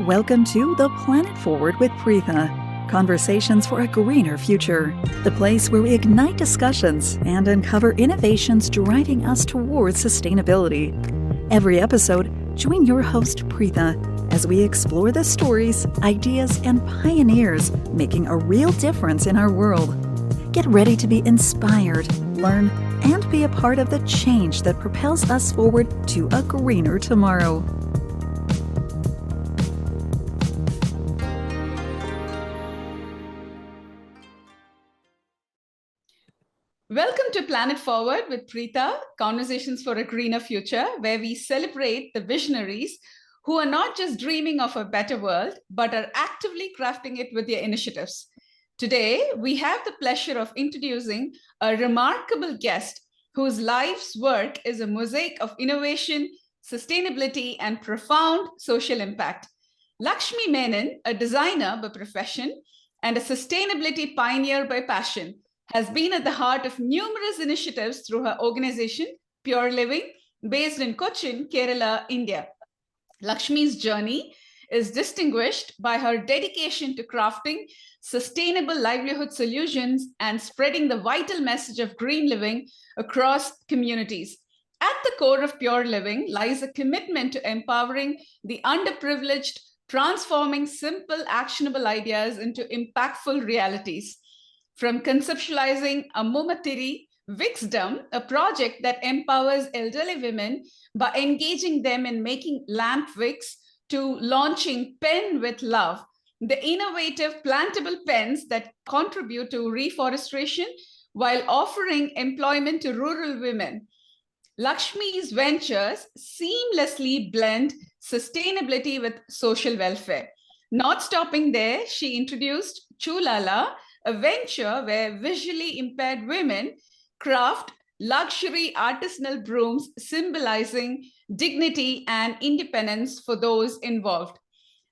Welcome to The Planet Forward with Preetha. Conversations for a greener future. The place where we ignite discussions and uncover innovations driving us towards sustainability. Every episode, join your host Preetha as we explore the stories, ideas, and pioneers making a real difference in our world. Get ready to be inspired, learn, and be a part of the change that propels us forward to a greener tomorrow. Welcome to Planet Forward with Preetha, Conversations for a Greener Future, where we celebrate the visionaries who are not just dreaming of a better world, but are actively crafting it with their initiatives. Today, we have the pleasure of introducing a remarkable guest whose life's work is a mosaic of innovation, sustainability, and profound social impact. Lakshmi Menon, a designer by profession and a sustainability pioneer by passion, has been at the heart of numerous initiatives through her organization, Pure Living, based in Cochin, Kerala, India. Lakshmi's journey is distinguished by her dedication to crafting sustainable livelihood solutions and spreading the vital message of green living across communities. At the core of Pure Living lies a commitment to empowering the underprivileged, transforming simple, actionable ideas into impactful realities. From conceptualizing a Momatiri Wixdom, a project that empowers elderly women by engaging them in making lamp wicks, to launching Pen with Love, the innovative plantable pens that contribute to reforestation while offering employment to rural women. Lakshmi's ventures seamlessly blend sustainability with social welfare. Not stopping there, she introduced Chulala, a venture where visually impaired women craft luxury artisanal brooms symbolizing dignity and independence for those involved.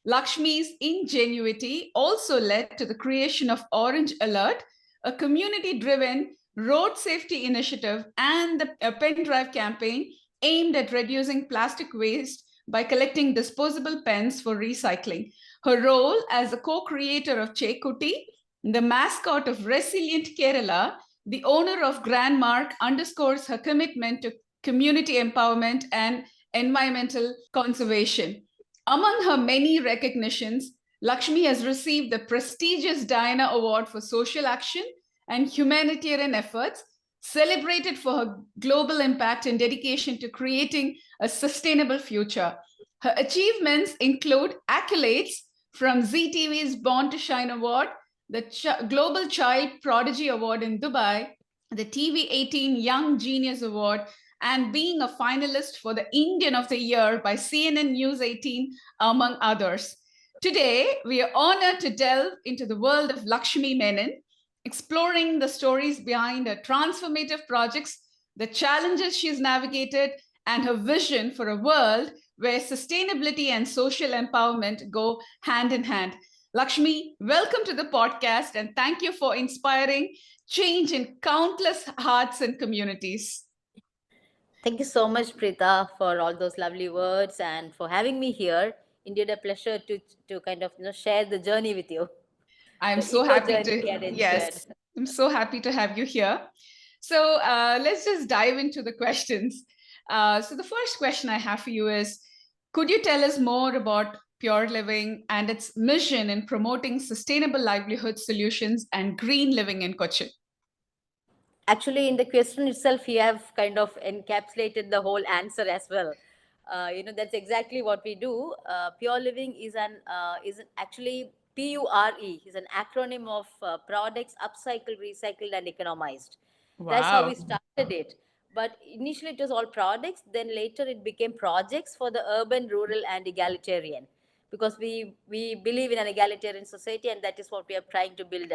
Lakshmi's ingenuity also led to the creation of Orange Alert, a community driven road safety initiative, and the pen drive campaign aimed at reducing plastic waste by collecting disposable pens for recycling. Her role as a co creator of Chekuti, the mascot of Resilient Kerala, the owner of Grandmark, underscores her commitment to community empowerment and environmental conservation. Among her many recognitions, Lakshmi has received the prestigious Diana Award for Social Action and Humanitarian Efforts, celebrated for her global impact and dedication to creating a sustainable future. Her achievements include accolades from ZTV's Born to Shine Award, the Global Child Prodigy Award in Dubai, the TV18 Young Genius Award, and being a finalist for the Indian of the Year by CNN News 18, among others. Today, we are honored to delve into the world of Lakshmi Menon, exploring the stories behind her transformative projects, the challenges she's navigated, and her vision for a world where sustainability and social empowerment go hand in hand. Lakshmi, welcome to the podcast, and thank you for inspiring change in countless hearts and communities. Thank you so much, Preetha, for all those lovely words and for having me here. Indeed, a pleasure to kind of share the journey with you. I'm The so eco happy journey to, we had ensured. yes, I'm so happy to have you here. So let's just dive into the questions. So the first question I have for you is, could you tell us more about Pure Living and its mission in promoting sustainable livelihood solutions and green living in Cochin? Actually, in the question itself, you have kind of encapsulated the whole answer as well. That's exactly what we do. Pure Living is actually PURE is an acronym of products upcycled, recycled, and economized. That's how we Wow. started it. But initially, it was all products. Then later, it became projects for the urban, rural, and egalitarian. Because we believe in an egalitarian society, and that is what we are trying to build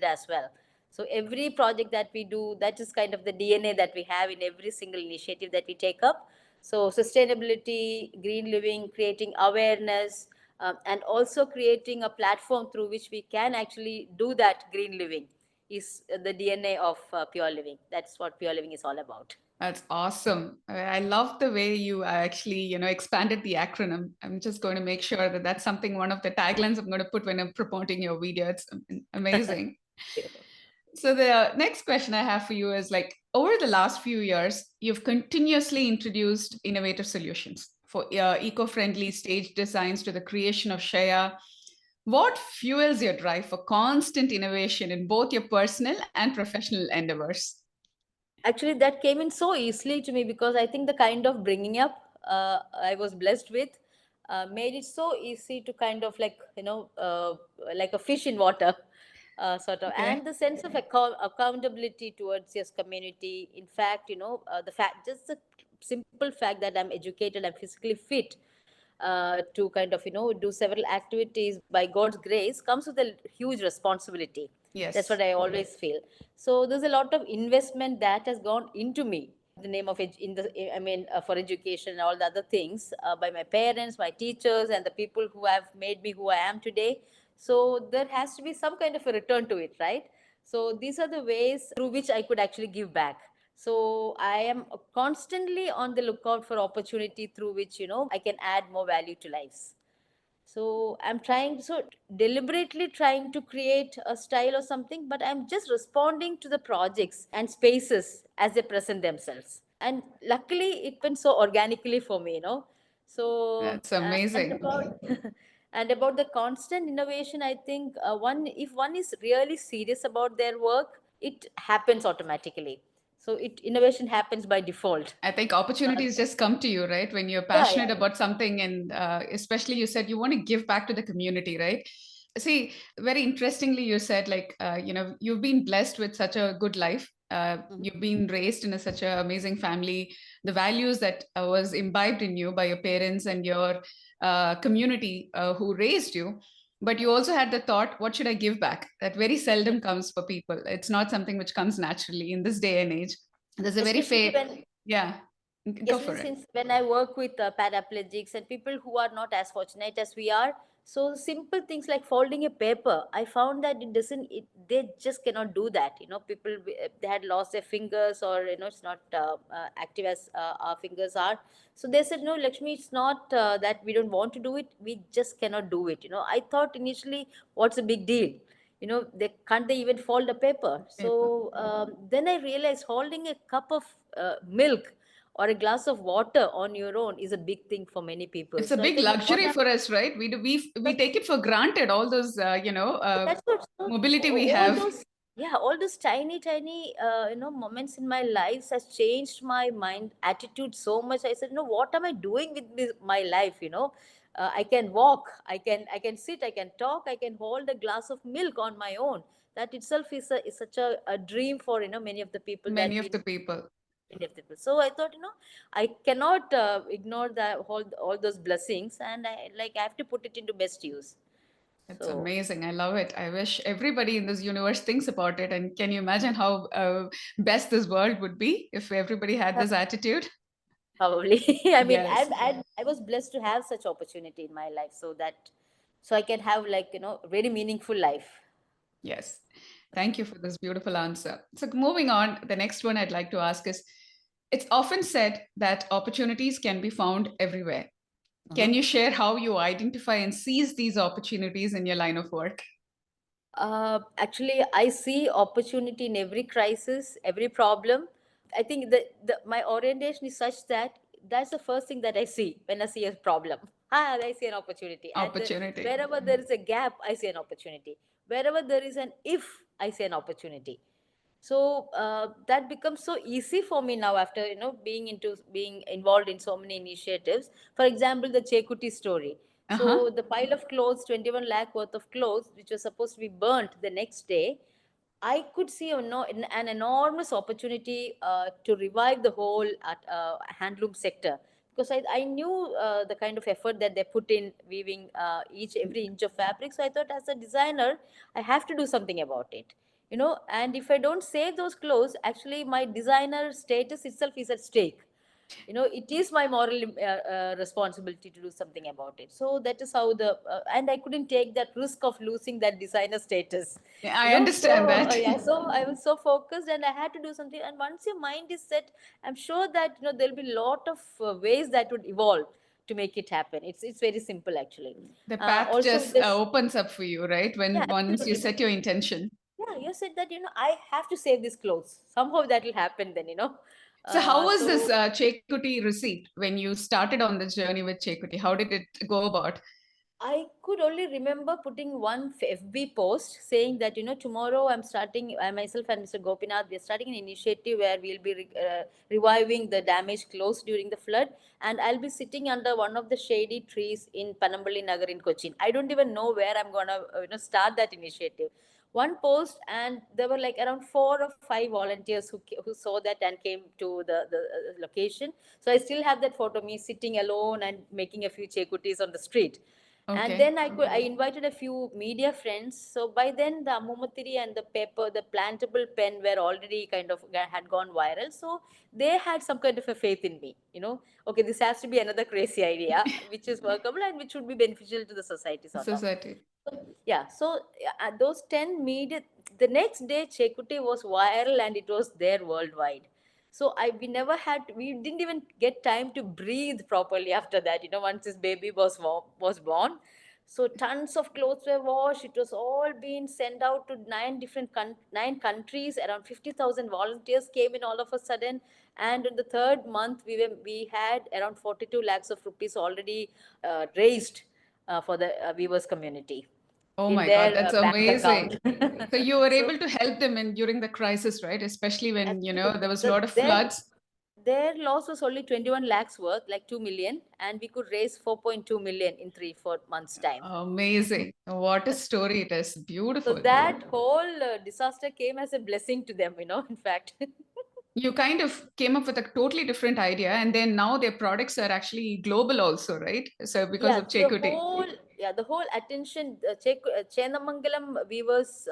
as well. So every project that we do, that is kind of the DNA that we have in every single initiative that we take up. So sustainability, green living, creating awareness, and also creating a platform through which we can actually do that green living is the DNA of Pure Living. That's what Pure Living is all about. That's awesome. I love the way you actually, expanded the acronym. I'm just going to make sure that that's something, one of the taglines I'm going to put when I'm promoting your video. It's amazing. So the next question I have for you is like, over the last few years, you've continuously introduced innovative solutions for eco-friendly stage designs to the creation of Shaya. What fuels your drive for constant innovation in both your personal and professional endeavors? Actually, that came in so easily to me because I think the kind of bringing up I was blessed with made it so easy to kind of like, like a fish in water, sort of, Okay. and the sense of accountability towards your community. In fact, the fact, just the simple fact that I'm educated, I'm physically fit, to kind of, do several activities by God's grace comes with a huge responsibility. That's Yes. what I always feel. So there's a lot of investment that has gone into me. The name of it in the, I mean, for education and all the other things, by my parents, my teachers, and the people who have made me who I am today. So there has to be some kind of a return to it, right? So these are the ways through which I could actually give back. So I am constantly on the lookout for opportunity through which, I can add more value to lives. So I'm trying, so deliberately trying to create a style or something, but I'm just responding to the projects and spaces as they present themselves. And luckily it went so organically for me, so That's and amazing. about and about the constant innovation, I think, one, if one is really serious about their work, it happens automatically. So it innovation happens by default. I think opportunities just come to you, right? When you're Yeah, passionate yeah. about something, and especially you said you want to give back to the community, right? See, very interestingly, you said like, you've been blessed with such a good life. Mhm. You've been raised in a, such an amazing family. The values that was imbibed in you by your parents and your community who raised you. But you also had the thought, what should I give back? That very seldom comes for people. It's not something which comes naturally in this day and age. There's a very Especially fair, when, yeah, go especially for it. since when I work with paraplegics and people who are not as fortunate as we are, so simple things like folding a paper, I found that it doesn't. They just cannot do that. People, they had lost their fingers, or it's not active as our fingers are. So they said, no, Lakshmi, it's not that we don't want to do it. We just cannot do it. I thought initially, what's a big deal? They can't, they even fold a paper. Paper. So then I realized holding a cup of milk or a glass of water on your own is a big thing for many people. It's a So I big thought, what luxury are, for us, right? We take it for granted, all those that's what, so mobility we all have. those, yeah, all those tiny tiny moments in my life has changed my mind attitude so much. I said, what am I doing with my life? I can walk, I can sit, I can talk, I can hold a glass of milk on my own. That itself is such a dream for many of the people that Many of we the people. inevitable. So I thought, I cannot ignore that all those blessings, and I have to put it into best use. It's So amazing. I love it. I wish everybody in this universe thinks about it. And can you imagine how best this world would be if everybody had this attitude? probably, I mean, Yes. I was blessed to have such opportunity in my life, so that so I can have, like, very meaningful life. Yes. Thank you for this beautiful answer. So, moving on, the next one I'd like to ask is, it's often said that opportunities can be found everywhere. Can Mhm. you share how you identify and seize these opportunities in your line of work? Actually, I see opportunity in every crisis, every problem. I think my orientation is such that that's the first thing that I see when I see a problem. I see an opportunity, and Opportunity. wherever there is a gap, I see an opportunity. Wherever there is an if, I see an opportunity. So that becomes so easy for me now after being involved in so many initiatives. For example, the Chekuti story. Uh huh. So the pile of clothes, 21 lakh worth of clothes, which was supposed to be burnt the next day, I could see an enormous opportunity to revive the whole handloom sector, because I knew the kind of effort that they put in weaving each every inch of fabric. So I thought, as a designer, I have to do something about it. And if I don't save those clothes, actually my designer status itself is at stake. It is my moral responsibility to do something about it. So that is how and I couldn't take that risk of losing that designer status. Yeah, I understand So that. yeah, so I was so focused and I had to do something. And once your mind is set, I'm sure that there'll be a lot of ways that would evolve to make it happen. It's very simple actually. The path Also with just this, opens up for you, right? yeah, When once you absolutely. set your intention. Yeah, you said that I have to save these clothes. Somehow that will happen then. So how was this So Chekuti received when you started on this journey with Chekuti? How did it go about? I could only remember putting one FB post saying that tomorrow I'm starting. I myself and Mr. Gopinath, we are starting an initiative where we'll be reviving the damaged clothes during the flood, and I'll be sitting under one of the shady trees in Panambali Nagar in Cochin. I don't even know where I'm gonna start that initiative. One post, and there were like around 4 or 5 volunteers who saw that and came to the location. So I still have that photo, me sitting alone and making a few chekutis on the street. And Okay. then I invited a few media friends. So by then the Amumatiri and the paper, the plantable pen were already kind of had gone viral. So they had some kind of a faith in me. Okay, this has to be another crazy idea, which is workable and which would be beneficial to the society, sort of. Society. Yeah, so those 10 media, the next day Chekuti was viral and it was there worldwide. So we never we didn't even get time to breathe properly after that, once this baby was born. So tons of clothes were washed. It was all being sent out to 9 countries. Around 50,000 volunteers came in all of a sudden. And in the third month, we had around 42 lakhs of rupees already raised for the viewers community Oh in my God, their that's bank amazing. account. So you were So able to help them in during the crisis, right? Especially when, there was a lot of their floods. loss was only 21 lakhs worth, like 2 million, and we could raise 4.2 million in 3-4 months time. Amazing. What a story it is. So Beautiful. that whole disaster came as a blessing to them, in fact. You kind of came up with a totally different idea, and then now their products are actually global also, right? So because Yeah, of Chekuti. the whole attention, Chenamangalam Weavers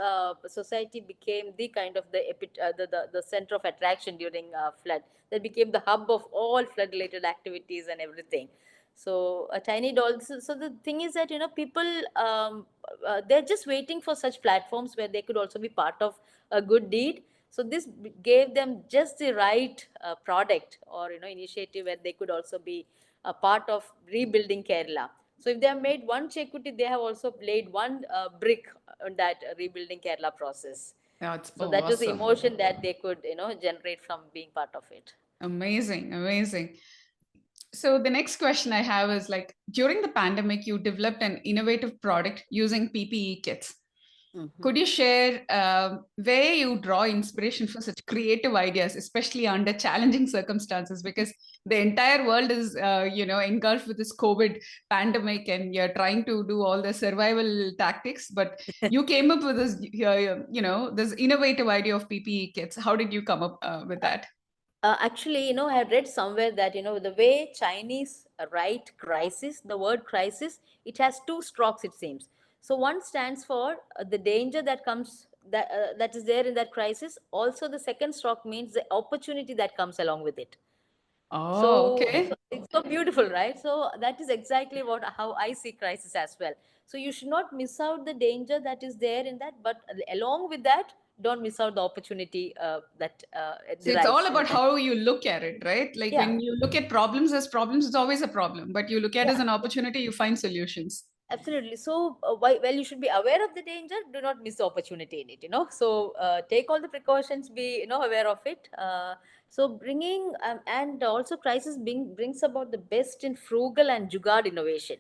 Society became the kind of the center of attraction during flood. That became the hub of all flood related activities and everything. So a tiny doll. So the thing is that people, they're just waiting for such platforms where they could also be part of a good deed. So this gave them just the right product or initiative where they could also be a part of rebuilding Kerala. So if they have made one Chekuti, they have also laid one brick on that rebuilding Kerala process. That's So that was the awesome. emotion that they could generate from being part of it. Amazing. Amazing. So the next question I have is like during the pandemic, you developed an innovative product using PPE kits. Mhm. Could you share where you draw inspiration for such creative ideas, especially under challenging circumstances? Because the entire world is, engulfed with this COVID pandemic, and you're trying to do all the survival tactics. But you came up with this, this innovative idea of PPE kits. How did you come up with that? Actually, I had read somewhere that, the way Chinese write crisis, the word crisis, it has two strokes, it seems. So one stands for the danger that comes, that is there in that crisis. Also, the second stroke means the opportunity that comes along with it. Oh, So okay. it's so beautiful, right? So that is exactly how I see crisis as well. So you should not miss out the danger that is there in that, but along with that, don't miss out the opportunity that So it's all derives in about that. how you look at it, right? Like Yeah, when you look at problems as problems, it's always a problem. But you look at it as yeah. an opportunity, you find solutions. Absolutely. So, well, you should be aware of the danger. Do not miss the opportunity in it. So, take all the precautions. Be aware of it. So, bringing and also crisis brings about the best in frugal and jugaad innovation,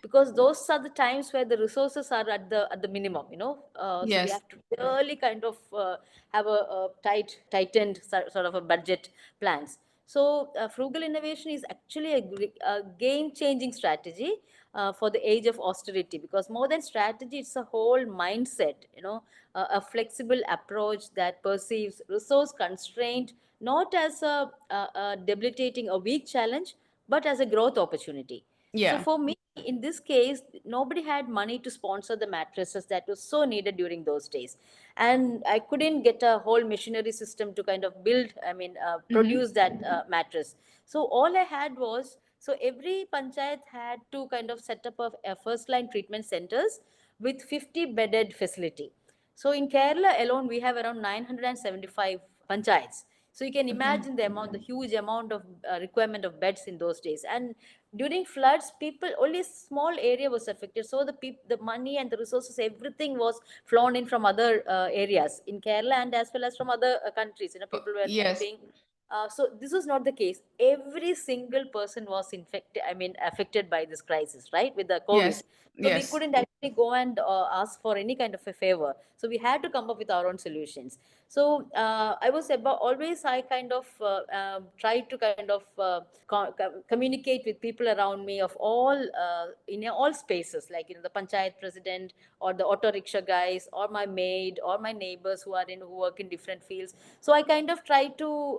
because those are the times where the resources are at the minimum. So we Yes. have to really kind of have a tightened sort of a budget plans. So, frugal innovation is actually a game changing strategy for the age of austerity, because more than strategy, it's a whole mindset, a flexible approach that perceives resource constraint not as a debilitating or weak challenge, but as a growth opportunity. So Yeah. for me, in this case, nobody had money to sponsor the mattresses that was so needed during those days, and I couldn't get a whole machinery system to kind of build, Mm-hmm. produce that mattress. So all I had was, so every panchayat had to kind of set up a first line treatment centers with 50 bedded facility. So in Kerala alone, we have around 975 panchayats. So you can Okay. imagine the amount, the huge amount of requirement of beds in those days. And during floods, people, only small area was affected. So the money and the resources, everything was flown in from other areas in Kerala and as well as from other countries. People were Yes. helping. So this was not the case. Every single person was infected. Affected by this crisis, right, with the COVID. Yes. So we Yes. couldn't actually go and ask for any kind of a favor. So we had to come up with our own solutions. So I was about always I kind of tried to kind of communicate with people around me of all in all spaces, like the panchayat president or the auto rickshaw guys or my maid or my neighbors who work in different fields. So I kind of tried to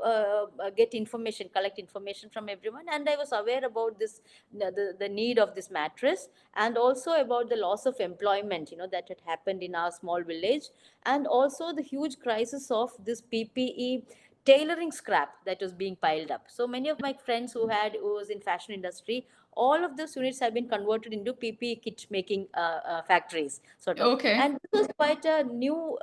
get information, collect information from everyone, and I was aware about this, the need of this mattress, and also about the loss of employment that had happened in our small village, and also the huge crisis of this PPE tailoring scrap that was being piled up. So many of my friends who was in fashion industry, all of those units have been converted into PPE kit making factories, sort of. Okay. And this was quite a new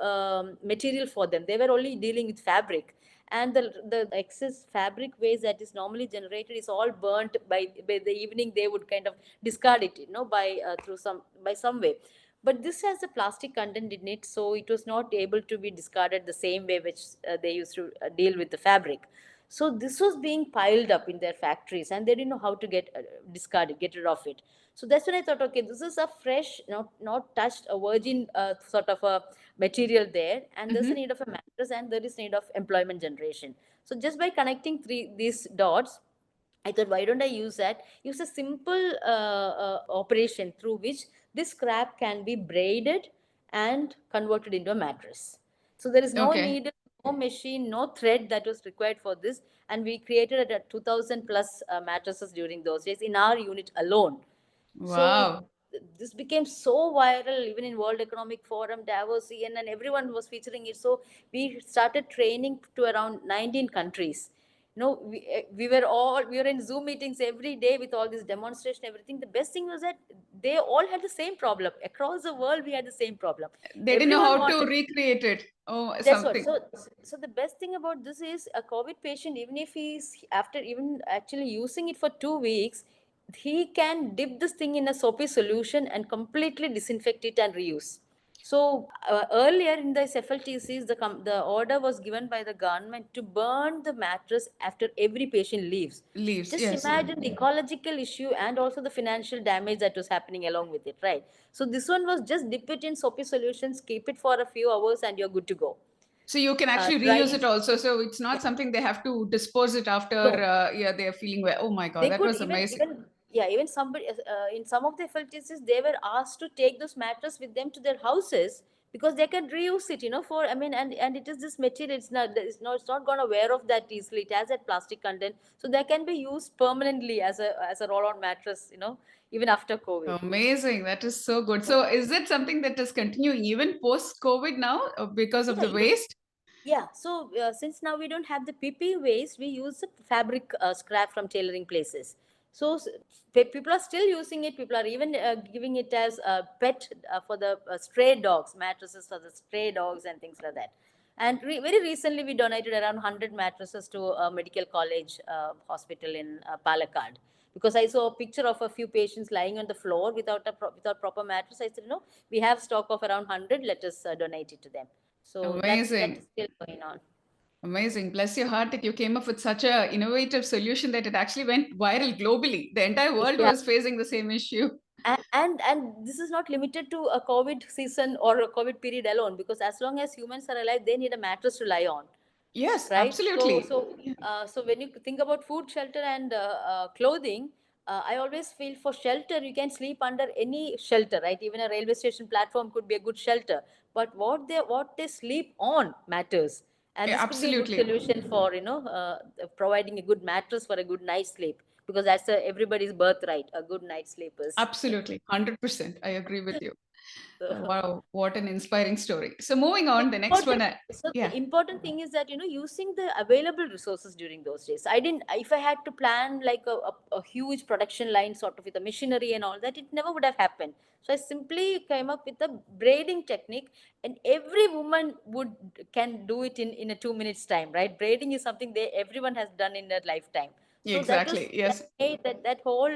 material for them. They were only dealing with fabric, and the excess fabric waste that is normally generated is all burnt by the evening. They would kind of discard it, by through some way. But this has a plastic content in it, so it was not able to be discarded the same way which they used to deal with the fabric. So this was being piled up in their factories, and they didn't know how to get rid of it. So that's when I thought, okay, this is a fresh, not touched, a virgin sort of a material there, and there's a Mm-hmm. need of a mattress, and there is need of employment generation. So just by connecting these dots, I thought, why don't I use that? Use a simple operation through which this scrap can be braided and converted into a mattress. So there is no Okay. need, no machine, no thread that was required for this. And we created 2,000 plus mattresses during those days in our unit alone. So Wow. this became so viral, even in World Economic Forum, Davos, CNN, everyone was featuring it. So we started training to around 19 countries. We were in Zoom meetings every day with all this demonstration, everything. The best thing was that they all had the same problem across the world. We had the same problem. They didn't know Everyone how to wanted. recreate it. Oh, That's what. something. So the best thing about this is a COVID patient, even if he's after even actually using it for 2 weeks, he can dip this thing in a soapy solution and completely disinfect it and reuse. So earlier in the FLTCs, the order was given by the government to burn the mattress after every patient leaves. Leaves. Just Yes. imagine the ecological issue and also the financial damage that was happening along with it, right? So this one was just dip it in soapy solutions, keep it for a few hours, and you're good to go. So you can actually Dry reuse it it. also. So it's Yeah. not something they have to dispose it after. No, Yeah, they're feeling well. Oh my God, they that could was amazing. even somebody in some of the FLTCs, they were asked to take those mattress with them to their houses because they can reuse it, for, and it is this material. It's not going to wear off that easily. It has that plastic content, so they can be used permanently as a roll-on mattress, even after COVID. Amazing. That is so good. So is it something that is continuing even post COVID now because of Yeah, the waste? yeah. So since now we don't have the PP waste, we use the fabric scrap from tailoring places. So people are still using it. People are even giving it as a pet for the stray dogs, mattresses for the stray dogs and things like that. And very recently, we donated around 100 mattresses to a medical college hospital in Palakkad. Because I saw a picture of a few patients lying on the floor without proper mattress. I said, no, we have stock of around 100. Let us donate it to them. So that is Amazing. still going on. Amazing. Bless your heart that you came up with such a innovative solution that it actually went viral globally. The entire world Yeah, was facing the same issue. and this is not limited to a COVID season or a COVID period alone, because as long as humans are alive, they need a mattress to lie on, Yes, right? So absolutely. so so when you think about food, shelter, and clothing, I always feel for shelter you can sleep under any shelter, right? Even a railway station platform could be a good shelter, but what they sleep on matters, and Yeah, this could be a good absolutely. solution for providing a good mattress for a good night's sleep. because that's everybody's birthright, a good night's sleep is. Absolutely, 100%. I agree with you. So, Wow, what an inspiring story. So moving on, the next one. the Yeah, important thing is that, using the available resources during those days. I didn't, if I had to plan like a huge production line sort of with a machinery and all that, it never would have happened. So I simply came up with a braiding technique, and every woman can do it in a 2 minutes time, right? Braiding is something everyone has done in their lifetime. So exactly. Yes, that whole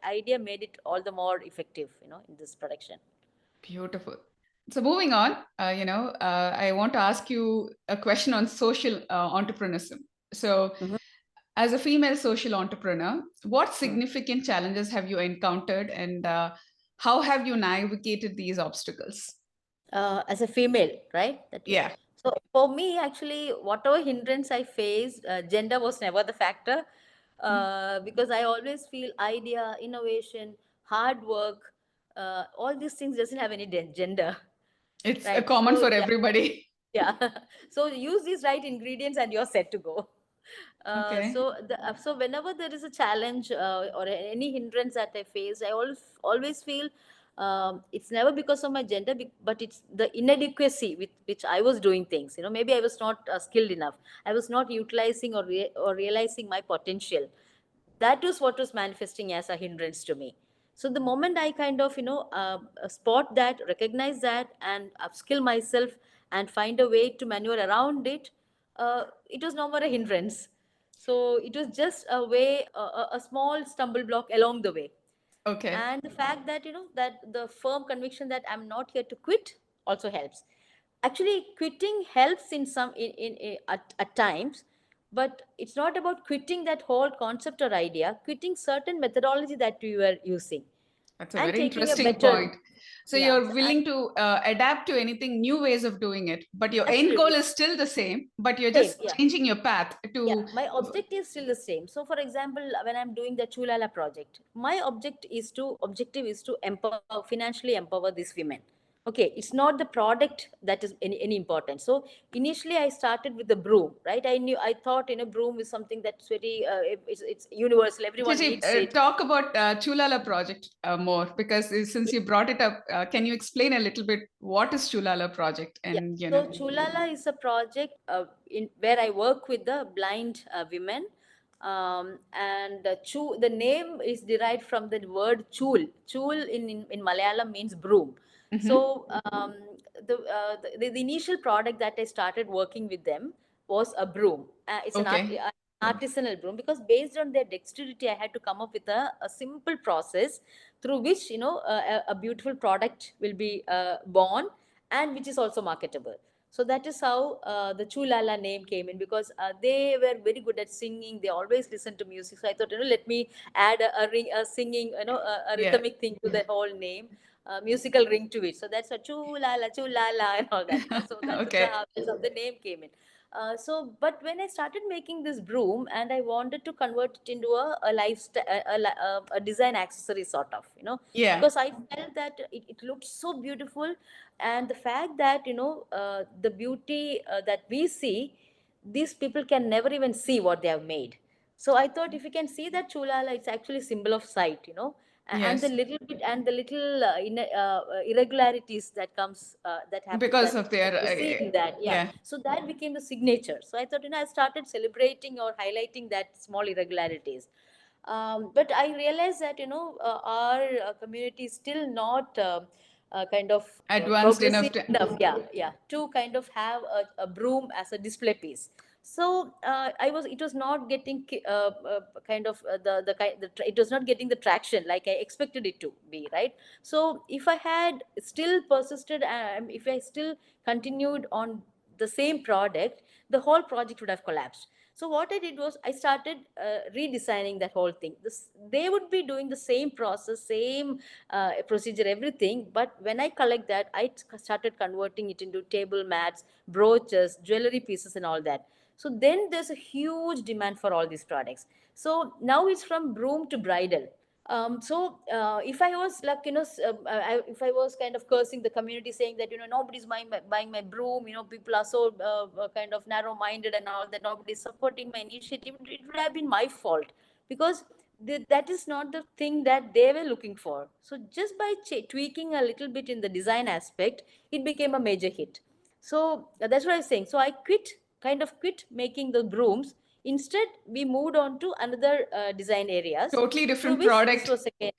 idea made it all the more effective, in this production. beautiful. So moving on, I want to ask you a question on social entrepreneurship. So, Mhm. as a female social entrepreneur, what significant challenges have you encountered, and how have you navigated these obstacles? As a female, right? Yeah. So for me, actually, whatever hindrance I faced, gender was never the factor, because I always feel idea, innovation, hard work, all these things doesn't have any gender, It's a right? common So for yeah, everybody. yeah. So use these right ingredients and you're set to go. Okay. So whenever there is a challenge, or any hindrance that I face, I always feel, it's never because of my gender, but it's the inadequacy with which I was doing things. Maybe I was not skilled enough. I was not utilizing or realizing my potential. That was what was manifesting as a hindrance to me. So the moment I kind of spot that, recognize that, and upskill myself and find a way to maneuver around it, it was no more a hindrance. So it was just a way, a small stumble block along the way. Okay. And the fact that, that the firm conviction that I'm not here to quit also helps. Actually, quitting helps in some at times, but it's not about quitting that whole concept or idea, quitting certain methodology that you were using That's a and very taking a interesting better. point. So Yeah, you're willing to adapt to anything, new ways of doing it, but your end goal absolutely. is still the same, but you're Same, just yeah. changing your path Yeah, to. my objective is still the same. So for example, when I'm doing the Chulala project, my objective is to financially empower these women. Okay, it's not the product that is any important. So initially I started with the broom, right? I thought, broom is something that's very, it's universal, everyone Gigi, needs it. talk about Chulala project more, because since you brought it up, can you explain a little bit what is Chulala project? Yeah. And So Chulala is a project, in where I work with the blind women, and the name is derived from the word chul. Chul in Malayalam means broom. Mhm. So the initial product that I started working with them was a broom. It's Okay. an artisanal broom, because based on their dexterity, I had to come up with a simple process through which, a beautiful product will be born, and which is also marketable. So that is how the Chulala name came in, because they were very good at singing. They always listened to music. So I thought, let me add a singing, a Yeah. rhythmic thing to the whole name, musical ring to it. So that's a Chulala, Chulala, and all that. So Okay. that's how the name came in. But when I started making this broom, and I wanted to convert it into a lifestyle, a design accessory sort of, Yeah. because I felt that it looked so beautiful, and the fact that, the beauty that we see, these people can never even see what they have made. So I thought, if you can see that Chulala, it's actually symbol of sight, and the Yes. little bit, and the little irregularities that comes, Because that of their. we see in that. Yeah, Yeah. so that became the signature. So I thought, I started celebrating or highlighting that small irregularities. But I realized that, our community is still not kind of Advanced progressive enough to. enough, yeah, yeah, to kind of have a broom as a display piece. So it was not getting kind of it was not getting the traction like I expected it to be, right? So if I had still persisted, if I still continued on the same product, the whole project would have collapsed. So what I did was I started redesigning that whole thing. They would be doing the same process, same procedure, everything. But when I collect that, I started converting it into table mats, brooches, jewelry pieces, and all that. So then there's a huge demand for all these products. So now it's from broom to bridal. If I was like, if I was kind of cursing the community, saying that, nobody's buying my broom, people are so kind of narrow minded and all that, nobody's supporting my initiative, it would have been my fault. because that is not the thing that they were looking for. So just by tweaking a little bit in the design aspect, it became a major hit. So that's what I was saying. So I quit making the brooms. Instead, we moved on to another design areas, Totally through different which this product. was again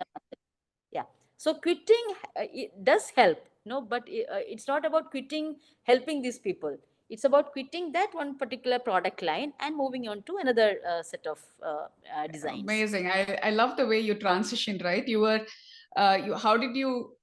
yeah. So quitting, it does help, no, but it's not about quitting helping these people. It's about quitting that one particular product line and moving on to another set of designs. Amazing. I love the way you transitioned, right? You were, how did you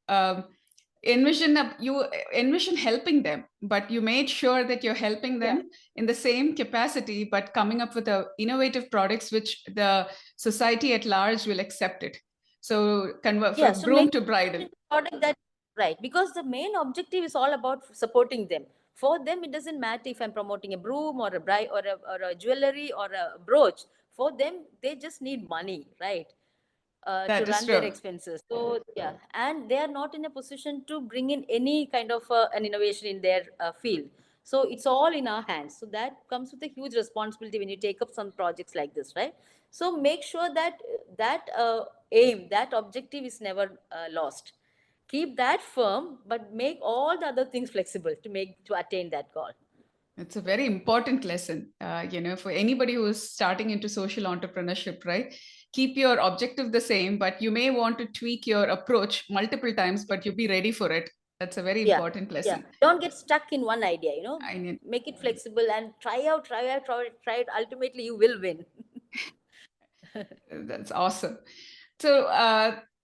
you envision helping them, but you made sure that you're helping Yeah. them in the same capacity, but coming up with innovative products which the society at large will accept it. So convert Yeah. from So broom make to bridal. product that right, because the main objective is all about supporting them. For them, it doesn't matter if I'm promoting a broom or a bride or a jewelry or a brooch. For them, they just need money, right? To That is run their true. expenses. So yeah, and they are not in a position to bring in any kind of an innovation in their field. So it's all in our hands. So that comes with a huge responsibility when you take up some projects like this, right? So make sure that aim, that objective is never lost. Keep that firm, but make all the other things flexible to attain that goal. It's a very important lesson, for anybody who is starting into social entrepreneurship, right? Keep your objective the same, but you may want to tweak your approach multiple times, but you be ready for it. That's a very Yeah, important yeah. lesson. Don't get stuck in one idea. I mean, Make it flexible and try it. Ultimately, you will win. that's awesome. So,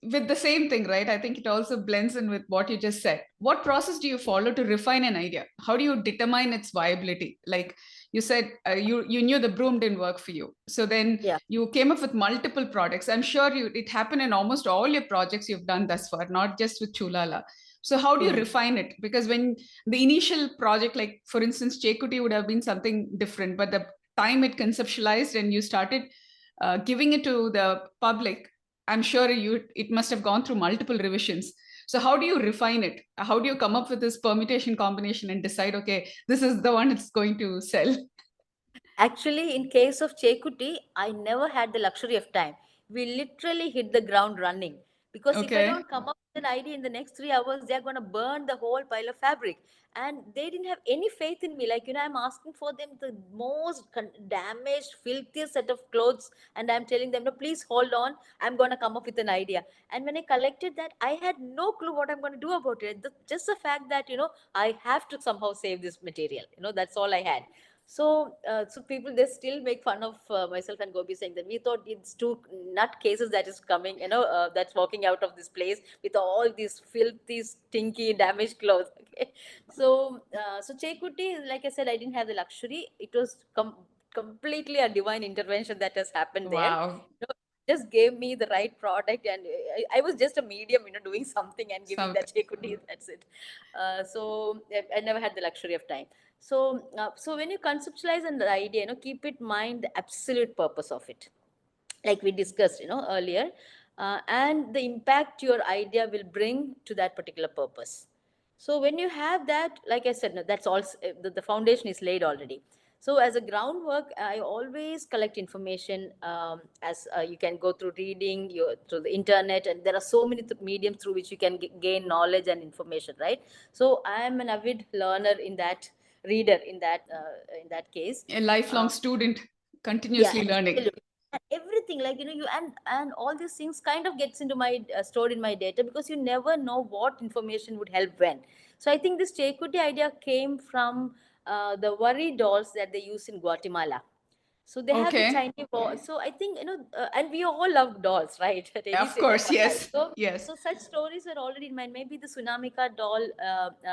with the same thing, right? I think it also blends in with what you just said. What process do you follow to refine an idea? How do you determine its viability? Like you said, you knew the broom didn't work for you, so then Yeah. you came up with multiple products. I'm sure it happened in almost all your projects you've done thus far, not just with Chulala. So how do you Hmm. refine it? Because when the initial project, like for instance, Chekuti would have been something different, but the time it conceptualized and you started giving it to the public, I'm sure it must have gone through multiple revisions. So how do you refine it? How do you come up with this permutation combination and decide, okay, this is the one it's going to sell? Actually, in case of Chekuti, I never had the luxury of time. We literally hit the ground running. Because if I Okay. don't come up with an idea in the next 3 hours, they're going to burn the whole pile of fabric. And they didn't have any faith in me. Like, I'm asking for them the most damaged, filthiest set of clothes. And I'm telling them, no, please hold on. I'm going to come up with an idea. And when I collected that, I had no clue what I'm going to do about it. Just the fact that, I have to somehow save this material. That's all I had. So people, they still make fun of myself and Gopi, saying that we thought it's two nut cases that is coming, that's walking out of this place with all these filthy, stinky, damaged clothes. Okay, so Chekuti, like I said, I didn't have the luxury. It was completely a divine intervention that has happened there. Wow. Just gave me the right product, and I was just a medium, doing something and giving Something. that Chekuti. That's it. I never had the luxury of time. So when you conceptualize an idea, keep in mind the absolute purpose of it, like we discussed, earlier, and the impact your idea will bring to that particular purpose. So when you have that, like I said, no, that's all. The foundation is laid already. So as a groundwork, I always collect information, as you can go through reading, through the internet, and there are so many mediums through which you can gain knowledge and information, right? So I am an avid learner in that, reader in that case. A lifelong Uh, student, yeah, continuously learning. absolutely. And everything, like, you and all these things kind of gets into my stored in my data, because you never know what information would help when. So I think this Chekuti idea came from the worry dolls that they use in Guatemala. So they have the Okay. tiny ball. So I think, and we all love dolls, right? At any Of stage of course. our life. Yes. So Yes. so such stories were already in mind. Maybe the Tsunamika doll,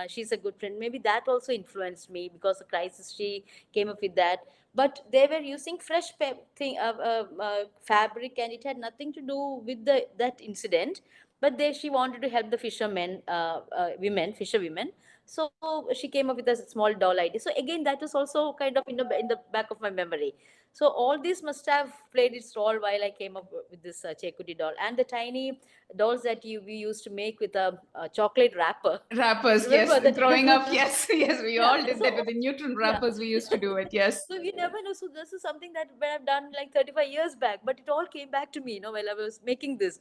she's a good friend. Maybe that also influenced me, because the crisis, she came up with that. But they were using fresh fabric, and it had nothing to do with that incident. But she wanted to help the fishermen, fisher women. So she came up with a small doll idea. So again, that was also kind of in the back of my memory. So all this must have played its role while I came up with this Chekuti doll, and the tiny dolls that we used to make with a chocolate wrapper. Wrappers, yes. Remember that? Growing up, yes, yes, we Yeah. all did that with the Newton Yeah. wrappers. We used to do it, yes. So you never know. So this is something that I've done like 35 years back, but it all came back to me, while I was making this.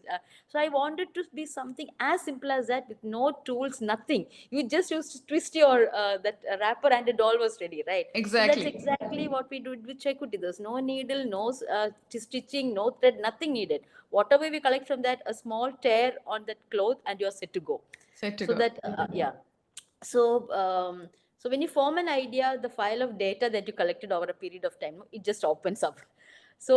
So I wanted to be something as simple as that, with no tools, nothing. You just used to twist your that wrapper and the doll was ready, right? So that's Exactly. exactly what we do with Chekuti. There's no needle, no stitching, no thread, nothing needed. Whatever we collect from that, a small tear on that cloth, and you're set to go. Set to So go. that yeah. So when you form an idea, the file of data that you collected over a period of time, it just opens up. So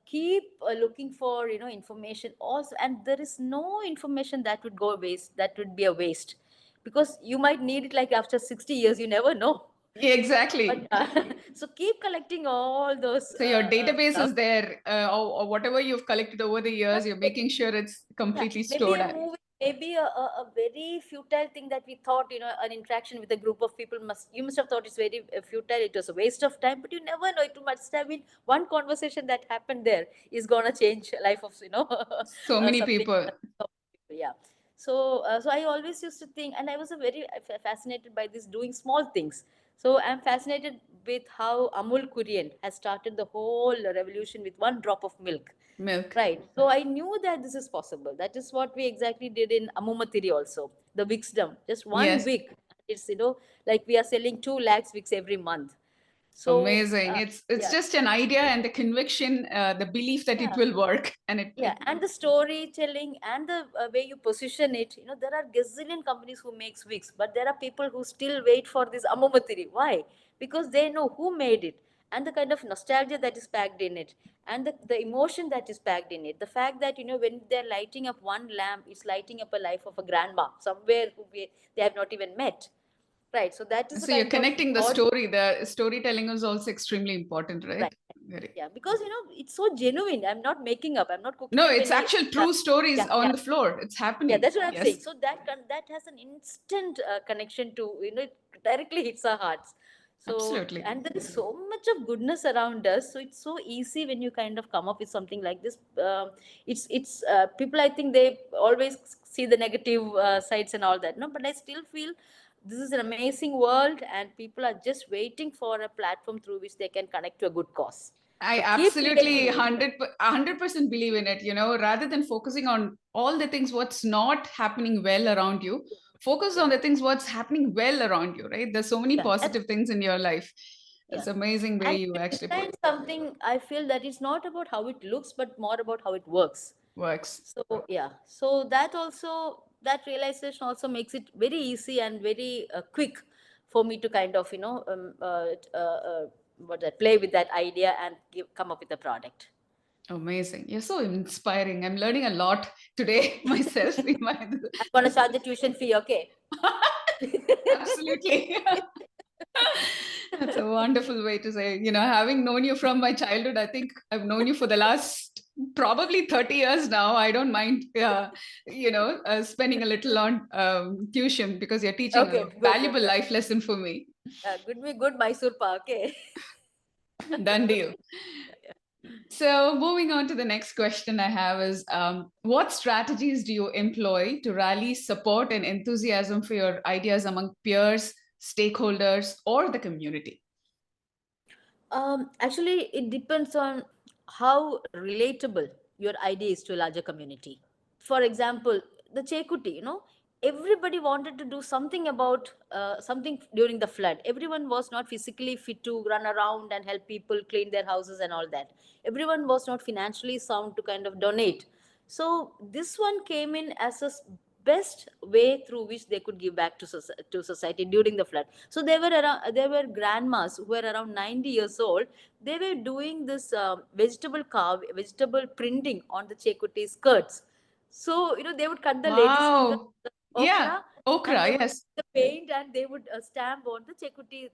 keep looking for information also, and there is no information that would go waste, that would be a waste, because you might need it like after 60 years, you never know. Yeah, exactly. But so keep collecting all those So your database stuff. is there, or whatever you've collected over the years, you're making sure it's Yeah, completely maybe stored a at. movie, maybe a very futile thing that we thought, an interaction with a group of people you must have thought it's very futile, it was a waste of time, but you never know, it must have been one conversation that happened there is gonna change life of, So many something. people. Yeah. So I always used to think, and I was a very fascinated by this doing small things. So I'm fascinated with how Amul Kurian has started the whole revolution with one drop of milk. Milk. Right. So I knew that this is possible. That is what we exactly did in Amumatiri also. The Wixdom. Just one Yes. week. It's, like we are selling 2 lakhs Wix every month. So, Amazing. It's yeah. just an idea and the conviction, the belief that it Yeah. will work, and Yeah, and the storytelling and the way you position it, there are gazillion companies who makes wigs, but there are people who still wait for this Amumatiri. Why? Because they know who made it, and the kind of nostalgia that is packed in it, and the emotion that is packed in it. The fact that, when they're lighting up one lamp, it's lighting up a life of a grandma somewhere they have not even met. Right. So that is the so you're kind of connecting the odd. story. The storytelling is also extremely important, Right. right? Very. Yeah, because it's so genuine. I'm not making up. I'm not cooking No, up it's any. actual true stories Yeah, on yeah. the floor. It's Yeah, happening. that's what I'm saying. Yes. So that has an instant connection to, it directly hits our hearts. So, Absolutely. and there is so much of goodness around us. So it's so easy when you kind of come up with something like this. It's people, I think they always see the negative sides and all that. No, but I still feel this is an amazing world, and people are just waiting for a platform through which they can connect to a good cause. I So keep absolutely creating. 100% believe in it. Rather than focusing on all the things what's not happening well around you, focus Yeah, on the things what's happening well around you, right? There's so many yeah, and positive things in your life. yeah. It's amazing way And you if you actually put design something, I feel that it's not about how it looks, but more about how it works. works. So yeah, so that realization also makes it very easy and very quick for me to kind of play with that idea and come up with a product. Amazing. You're so inspiring. I'm learning a lot today myself in my I'm gonna charge the tuition fee, okay? absolutely. That's a wonderful way to say, having known you from my childhood, I think I've known you for the last probably 30 years now. I don't mind, spending a little on tuition because you're teaching a Okay, good, good, valuable good. life lesson for me. Good Mysore pa, okay? Done deal. So, moving on to the next question I have is what strategies do you employ to rally support and enthusiasm for your ideas among peers, stakeholders, or the community? Actually, it depends on how relatable your idea is to a larger community. For example, the Chekuti, everybody wanted to do something about something during the flood. Everyone was not physically fit to run around and help people clean their houses and all that. Everyone was not financially sound to kind of donate. So this one came in as a best way through which they could give back to society during the flood. So there were grandmas who were around 90 years old. They were doing this vegetable printing on the Chekuti skirts. So, they would cut the lady's finger, Wow. the Yeah. okra, and Okra, they would yes. put the paint, and they would stamp on the Chekuti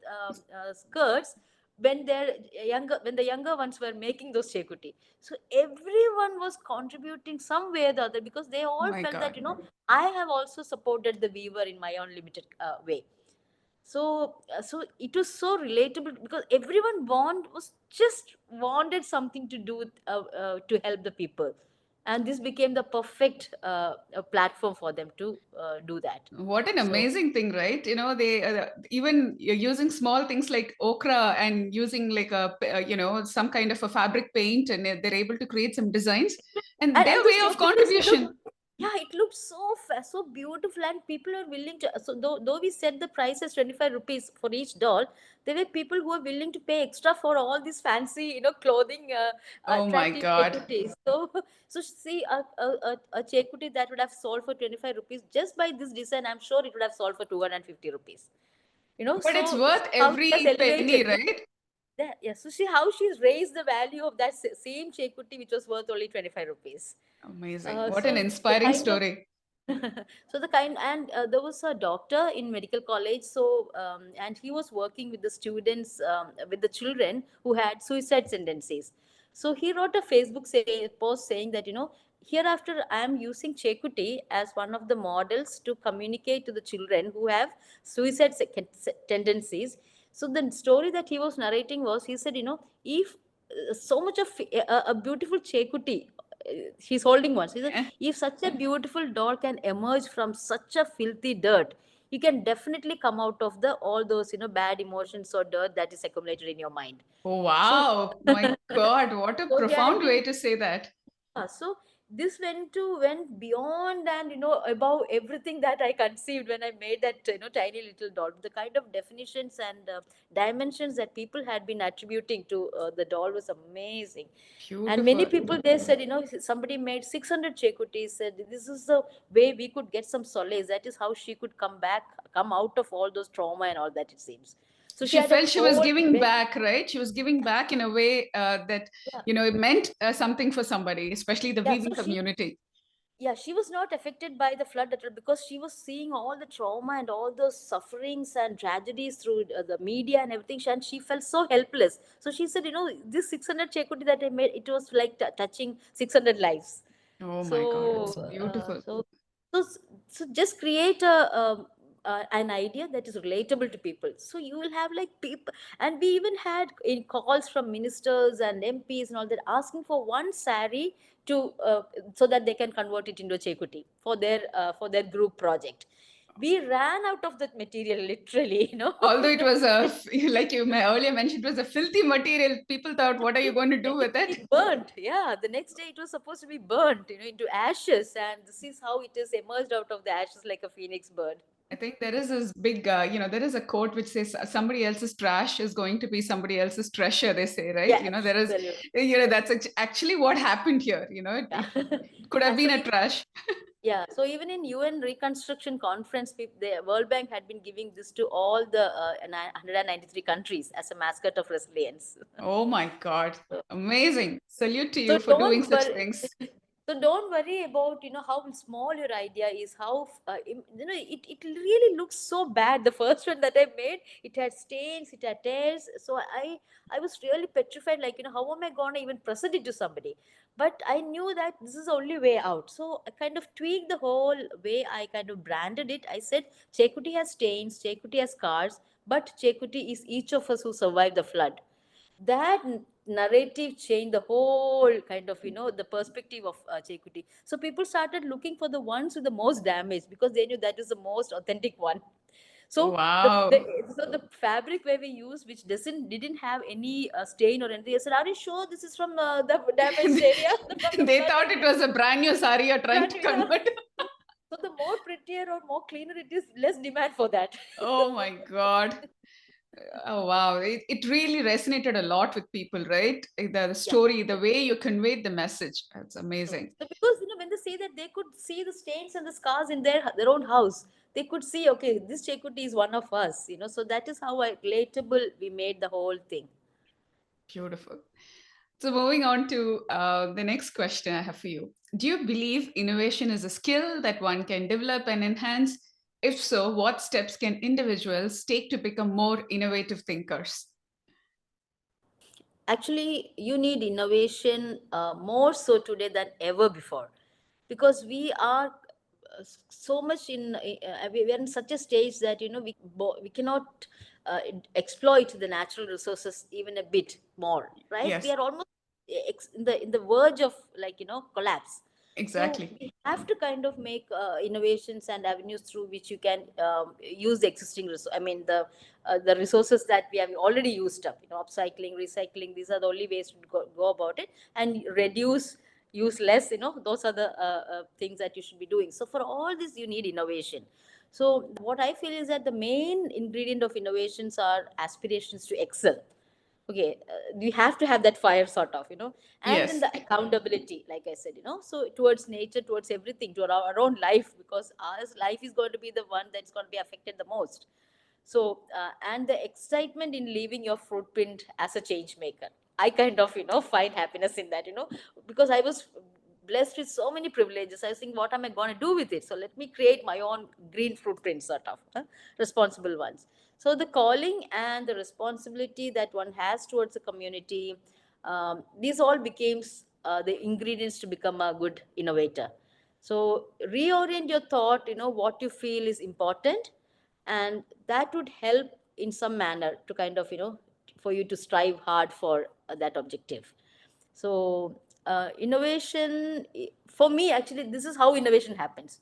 skirts when the younger ones were making those Chekuti. So everyone was contributing some way or the other, because they Oh all my felt that, God. I have also supported the weaver in my own limited way. So it was so relatable because everyone just wanted something to do with, to help the people, and this became the perfect platform for them to do that. What an So amazing thing, right? They even you're using small things like okra and using like some kind of a fabric paint, and they're able to create some designs, and and their those way of chakutis contribution. look, yeah, it looked so beautiful, and people are willing to, so though we set the price as 25 rupees for each doll, there were people who were willing to pay extra for all these fancy, clothing, Oh my attractive God. chekutis. So see, a chekuti that would have sold for 25 rupees just by this design, I'm sure it would have sold for 250 rupees. But it's So worth how she has every penny, elevated. right? Yeah, so see how she's raised the value of that same chekuti, which was worth only 25 rupees. Amazing. What an So the inspiring kind of story. so the kind and there was a doctor in medical college, so and he was working with the students, with the children who had suicide tendencies. So he wrote a post saying that, hereafter I am using chekuti as one of the models to communicate to the children who have suicide tendencies. So the story that he was narrating was, he said, if so much of a beautiful chekuti, he's holding one. So he said, Eh, if such a beautiful doll can emerge from such a filthy dirt, you can definitely come out of the all those, bad emotions or dirt that is accumulated in your mind. Oh, So wow. My God, what a so he had profound way been, to say that. so this went beyond and, above everything that I conceived when I made that, tiny little doll. The kind of definitions and dimensions that people had been attributing to the doll was amazing. And many Beautiful. people, they said, somebody made 600 chekutis, said this is the way we could get some solace. That is how she could come out of all those trauma and all that, it seems. So she She had a felt she was whole giving back, right? She was giving back in a way that, yeah, it meant something for somebody, especially the yeah. weaving So community. she was not affected by the flood at all, because she was seeing all the trauma and all those sufferings and tragedies through the media and everything, and she felt so helpless. So she said, this 600 chekuti that I made, it was like touching 600 lives. Oh my God, it's So beautiful. so so just create an idea that is relatable to people, so you will have like people. And we even had in calls from ministers and MPs and all that, asking for one sari to so that they can convert it into a chekuti for their group project. We ran out of that material, literally, Although it was like you earlier mentioned, it was a filthy material. People thought, what are you going to do with it? It burnt. Yeah, the next day it was supposed to be burnt, into ashes, and this is how it is emerged out of the ashes like a phoenix bird. I think there is this big, there is a quote which says somebody else's trash is going to be somebody else's treasure, they say, right? Yeah, There is, absolutely. that's actually what happened here. Yeah. It could have So been a trash. so even in UN reconstruction conference, the World Bank had been giving this to all the 193 countries as a mascot of resilience. Oh my God. Amazing. Salute to So you for doing don't such worry. things. So don't worry about, how small your idea is. How it really looks so bad. The first one that I made, it had stains, it had tears. So I was really petrified. Like, how am I gonna even present it to somebody? But I knew that this is the only way out. So I kind of tweaked the whole way. I kind of branded it. I said, Chekuti has stains, Chekuti has scars, but Chekuti is each of us who survived the flood. That narrative changed the whole kind of, the perspective of Chekuti. So people started looking for the ones with the most damage, because they knew that is the most authentic one. So Wow. the fabric where we use, which didn't have any stain or anything, I said, are you sure this is from the damaged area, from the They flood thought it area? was a brand new sari you're trying Brand to new, yeah. convert. So the more prettier or more cleaner it is, less demand for that. Oh my God. Oh wow. It really resonated a lot with people, right? The Yeah. story, the way you conveyed the message. That's amazing. So because, when they say that they could see the stains and the scars in their own house, they could see, okay, this Chekuti is one of us. So that is how relatable we made the whole thing. Beautiful. So moving on to the next question I have for you. Do you believe innovation is a skill that one can develop and enhance? If so, what steps can individuals take to become more innovative thinkers? Actually, you need innovation more so today than ever before, because we are so much we are in such a stage that we cannot exploit the natural resources even a bit more, right? We Yes, are almost in the verge of collapse. So exactly. we have to kind of make innovations and avenues through which you can use the existing I mean the resources that we have already used up. Upcycling, recycling. These are the only ways to go about it, and reduce, use less. Those are the things that you should be doing. So for all this, you need innovation. So what I feel is that the main ingredient of innovations are aspirations to excel. Okay, we have to have that fire sort of, and then Yes. the accountability, like I said, so towards nature, towards everything, to our own life, because our life is going to be the one that's going to be affected the most. So and the excitement in leaving your footprint as a change maker, I kind of find happiness in that, because I was blessed with so many privileges. I was thinking, what am I going to do with it? So let me create my own green footprint sort of, responsible ones. So the calling and the responsibility that one has towards the community, these all became the ingredients to become a good innovator. So reorient your thought, what you feel is important, and that would help in some manner to kind of, for you to strive hard for that objective. So innovation, for me, actually, this is how innovation happens,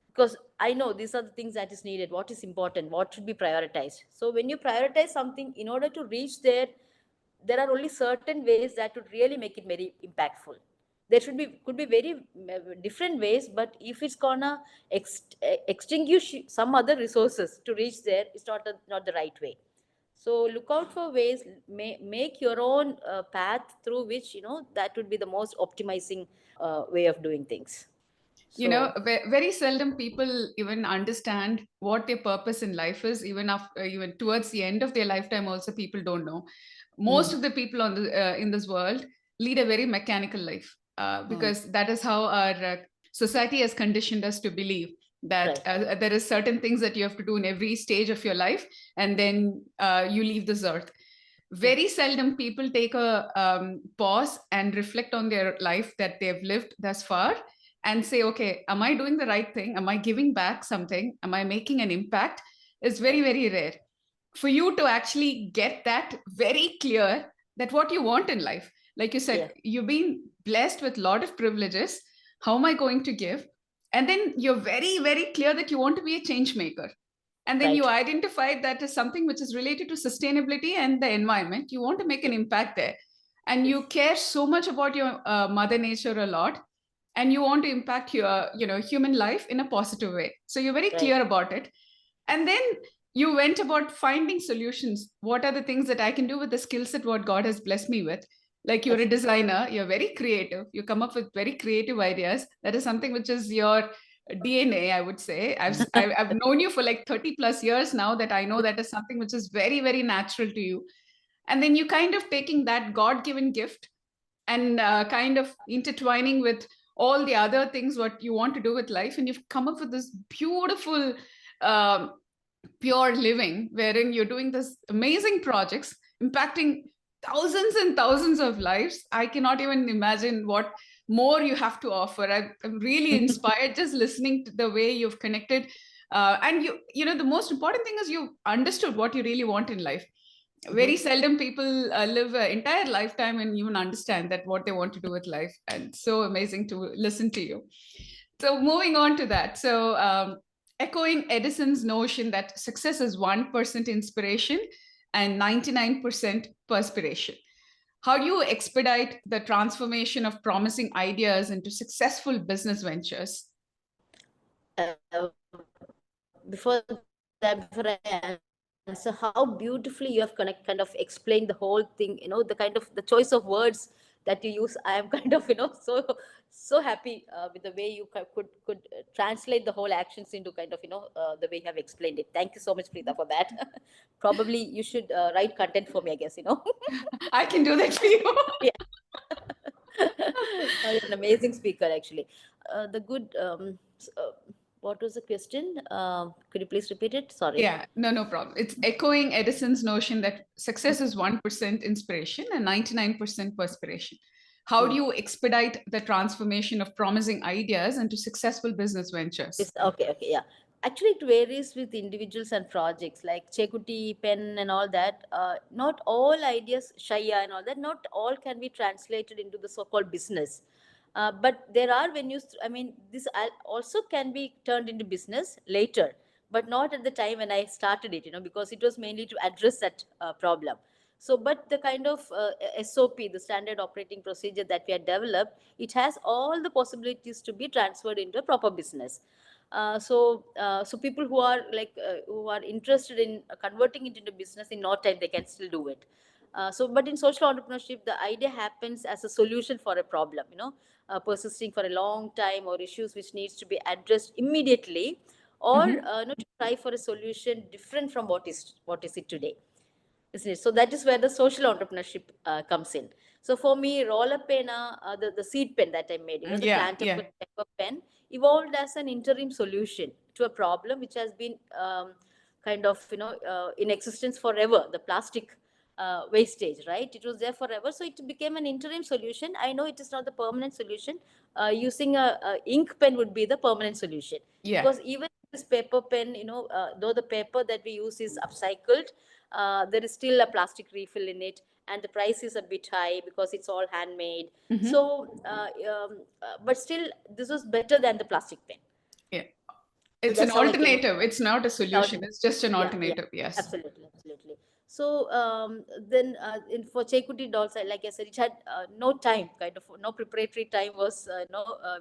because I know these are the things that is needed, what is important, what should be prioritized. So when you prioritize something, in order to reach there are only certain ways that would really make it very impactful. There should be, could be very different ways, but if it's gonna extinguish some other resources to reach there, it's not the right way. So look out for ways, make your own path through which, that would be the most optimizing way of doing things. So Very seldom people even understand what their purpose in life is. Even after, even towards the end of their lifetime, also people don't know. Most mm, of the people in this world lead a very mechanical life, mm, because that is how our society has conditioned us to believe that right, there is certain things that you have to do in every stage of your life, and then you leave this earth. mm, Very seldom people take a pause and reflect on their life that they've lived thus far, and say, okay, am I doing the right thing? Am I giving back something? Am I making an impact? Is very, right, very rare. For you to actually get that very clear, that what you want in life, like you yeah, said, you've been blessed with a lot of privileges. How am I going to give? And then you're very, very clear that you want to be a change maker. And then you right, identified that as something which is related to sustainability and the environment. You want to make an yes, impact there. And yes, you care so much about your mother nature a lot, and you want to impact your human life in a positive way. So you're very right, clear about it. And then you went about finding solutions. What are the things that I can do with the skill set what God has blessed me with? Like, you're a absolutely, designer, you're very creative, you come up with very creative ideas. That is something which is your DNA, I would say. I've known you for like 30 plus years now, that I know that is something which is very, very natural to you. And then you kind of taking that God-given gift and kind of intertwining with all the other things what you want to do with life, and you've come up with this beautiful um, pure living, wherein you're doing this amazing projects impacting thousands and thousands of lives. I cannot even imagine what more you have to offer. I'm really inspired just listening to the way you've connected, and the most important thing is you understood what you really want in life. mm-hmm. Very seldom people live an entire lifetime and even understand that what they want to do with life. And so amazing to listen to you. So moving on to that, so echoing Edison's notion that success is 1% inspiration and 99% perspiration, how do you expedite the transformation of promising ideas into successful business ventures? Before I answer, how beautifully you have kind of explained the whole thing, the kind of the choice of words that you use. I am kind of, so happy with the way you could translate the whole actions into kind of, the way you have explained it. Thank you so much, Preetha, for that. Probably you should write content for me, I guess. I can do that for you. Yeah. You're an amazing speaker, actually. The good, what was the question? Could you please repeat it? Sorry. Yeah, no problem. It's echoing Edison's notion that success is 1% inspiration and 99% perspiration. How do you expedite the transformation of promising ideas into successful business ventures? Okay, yeah. Actually, it varies with individuals and projects like Chekuti, Pen, and all that. Not all ideas, Shaya and all that, not all can be translated into the so-called business. But there are venues, I mean, this also can be turned into business later, but not at the time when I started it, because it was mainly to address that problem. So, but the kind of SOP, the standard operating procedure that we have developed, it has all the possibilities to be transferred into a proper business. So people who are who are interested in converting it into business in no time, they can still do it. But in social entrepreneurship, the idea happens as a solution for a problem, persisting for a long time, or issues which needs to be addressed immediately, or to try for a solution different from what is it today, isn't it? So that is where the social entrepreneurship comes in. So for me, roller pen, the seed pen that I made, the Yeah, plantable paper pen, evolved as an interim solution to a problem which has been kind of, in existence forever, the plastic wastage, right? It was there forever. So it became an interim solution. I know it is not the permanent solution. Using a ink pen would be the permanent solution. yeah. Because even this paper pen, though the paper that we use is upcycled, there is still a plastic refill in it, and the price is a bit high because it's all handmade. So, but still, this was better than the plastic pen. Yeah. So It's an that's how I came up. alternative. It's not a solution. It's just an Yeah, alternative. Yes. absolutely. So then for Chekuti dolls, like I said, it had no time, kind of no preparatory time was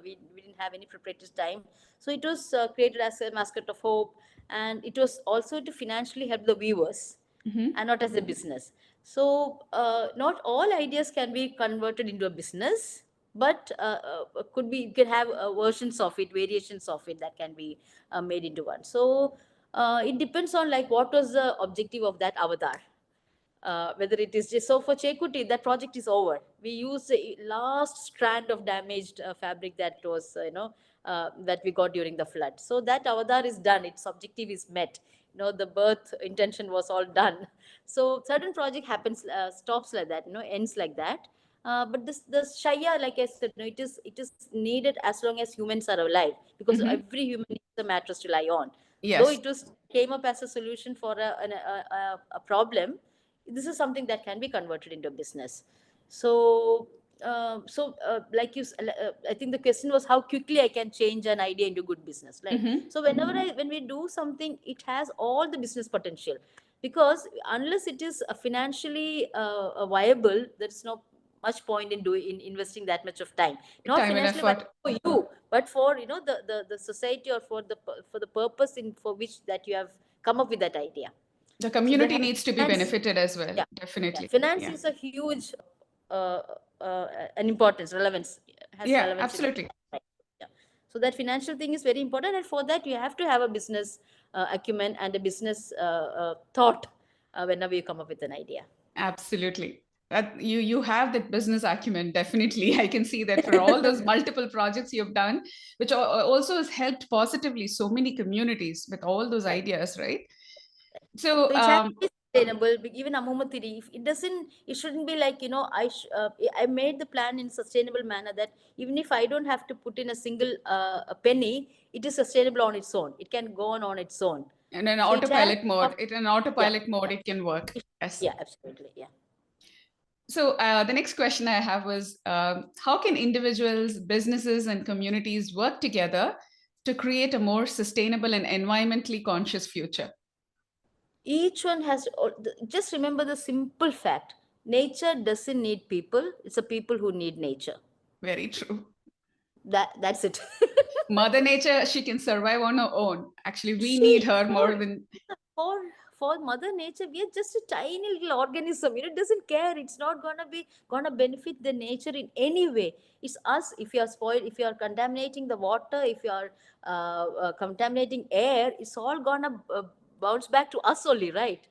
we didn't have any preparatory time. So it was created as a mascot of hope, and it was also to financially help the viewers, and not as a business. So not all ideas can be converted into a business, but could be, you can have versions of it, variations of it that can be made into one. So it depends on like what was the objective of that avatar. Whether it is just, so for Chekuti, that project is over. We used the last strand of damaged fabric that was, that we got during the flood. So that avatar is done. Its objective is met. The birth intention was all done. So certain project happens, stops like that, ends like that. But the Shaya, like I said, it is needed as long as humans are alive, because every human needs a mattress to lie on. Though Yes. it was came up as a solution for a problem, this is something that can be converted into a business. So like I think the question was how quickly I can change an idea into good business, right? So when we do something, it has all the business potential, because unless it is financially viable, there's no much point in doing in investing that much of time, not Time and financially viable effort. for you, but for the society, or for the purpose in for which that you have come up with that idea. The So the community needs to be finance, benefited as well. yeah, Definitely. finance Yeah. is a huge uh, an importance, relevance, has Yeah, relevance in absolutely. life. Yeah. So that financial thing is very important, and for that you have to have a business acumen and a business thought whenever you come up with an idea. Absolutely. That you have that business acumen, definitely. I can see that for all those multiple projects you've done, which also has helped positively so many communities with all those Right. ideas, right? So So it has to be sustainable. Even Amumatiri, if it doesn't, it shouldn't be like, I made the plan in sustainable manner that even if I don't have to put in a single a penny, it is sustainable on its own. It can go on its own. in an So it has, autopilot mode, yeah, it can work. Yes. yeah, absolutely, yeah. So the next question I have was, how can individuals, businesses, and communities work together to create a more sustainable and environmentally conscious future? Each one has just remember the simple fact: nature doesn't need people; it's the people who need nature. Very true. That's it. Mother Nature, she can survive on her own. Actually, we need She her more for than for for Mother Nature, we are just a tiny little organism. It doesn't care. It's not gonna benefit the nature in any way. It's us. If you are spoiled, if you are contaminating the water, if you are contaminating air, it's all gonna bounce back to us only, right?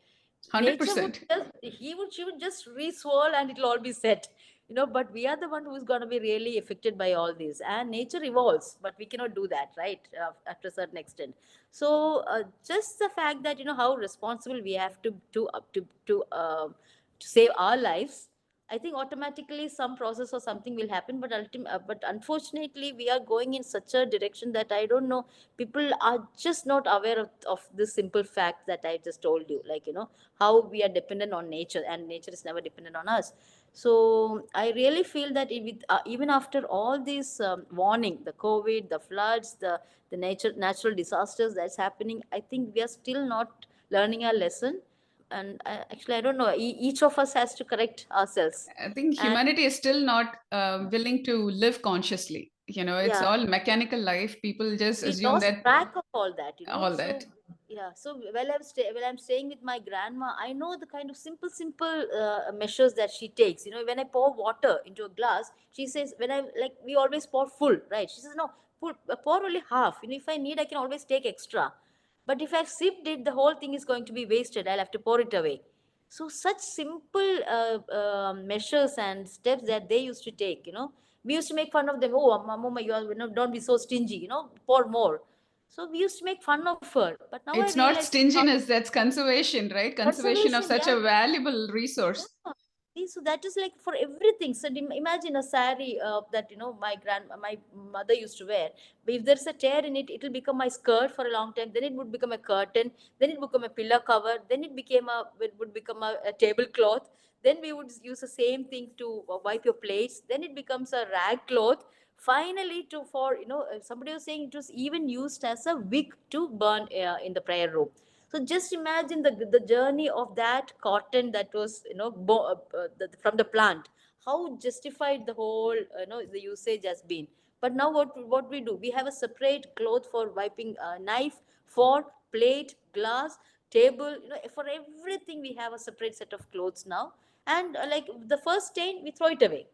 Nature would 100%. just she would just re-swirl and it'll all be set, but we are the one who's going to be really affected by all this, and nature evolves, but we cannot do that, right? After a certain extent. So just the fact that how responsible we have to to save our lives, I think automatically some process or something will happen, but but unfortunately, we are going in such a direction that I don't know. People are just not aware of this simple fact that I just told you. Like, how we are dependent on nature, and nature is never dependent on us. So I really feel that even after all these warning, the COVID, the floods, the natural disasters that's happening, I think we are still not learning our lesson. And actually, I don't know, each of us has to correct ourselves. I think And humanity is still not willing to live consciously. It's yeah, all mechanical life. People just we assume lost that track of all that, all so that. yeah, so while I'm staying with my grandma, I know the kind of simple measures that she takes. When I pour water into a glass, she says, when I like we always pour full, right? She says, no, pour only half. If I need, I can always take extra. But if I've sipped it, the whole thing is going to be wasted. I'll have to pour it away. So such simple measures and steps that they used to take, we used to make fun of them. Oh, mama, you are, don't be so stingy, pour more. So we used to make fun of her. But now I It's not realize how stinginess, that's conservation, right? Conservation of conservation, such yeah. a valuable resource. Yeah. See, so that is like for everything. So imagine a sari that my mother used to wear. But if there's a tear in it, it'll become my skirt for a long time. Then it would become a curtain. Then it would become a pillow cover. Then it would become a tablecloth. Then we would use the same thing to wipe your plates. Then it becomes a rag cloth. Finally, somebody was saying it was even used as a wick to burn in the prayer room. So just imagine the journey of that cotton that was from the plant. How justified the whole the usage has been. But now what we do? We have a separate cloth for wiping knife, fork, plate, glass, table. For everything we have a separate set of clothes now. And like the first stain, we throw it away.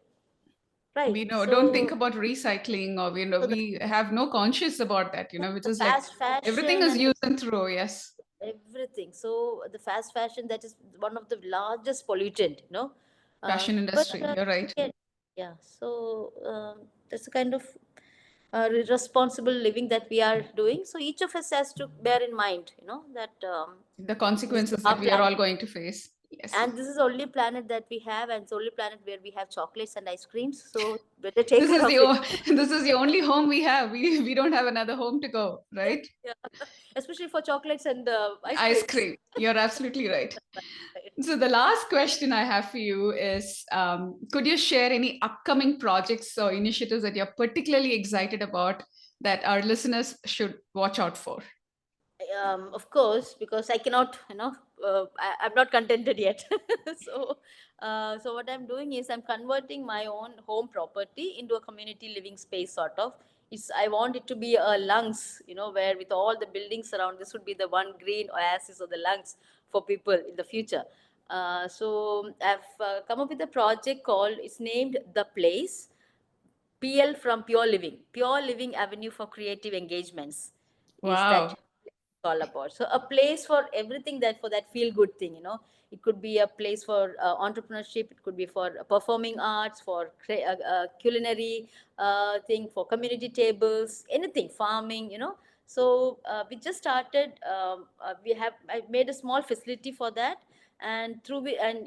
Right. We know, don't think So about recycling, or so the, we have no conscious about that, which the is like fast everything fashion is and use and throw. Yes. everything, so the fast fashion, that is one of the largest pollutant, Fashion but industry, you're right. yeah, yeah, so that's the kind of responsible living that we are doing. So each of us has to bear in mind, that The this is consequences our that we are planet, all going to face. Yes. and this is the only planet that we have, and it's the only planet where we have chocolates and ice creams, so better take This care is of it. this is the only home we have. We don't have another home to go, right? Yeah, especially for chocolates and ice Ice creams. cream. You're absolutely right. So the last question I have for you is, could you share any upcoming projects or initiatives that you're particularly excited about that our listeners should watch out for? Of course, because I cannot, I'm not contented yet. so, so what I'm doing is I'm converting my own home property into a community living space, sort of. I want it to be a lungs, where with all the buildings around, this would be the one green oasis or the lungs for people in the future. So I've come up with a project called, it's named The Place. PL from Pure Living, Pure Living Avenue for Creative Engagements is that Wow. all about. So a place for everything, that for that feel good thing, it could be a place for entrepreneurship, it could be for performing arts, for culinary thing, for community tables, anything, farming, so we just started, I made a small facility for that. And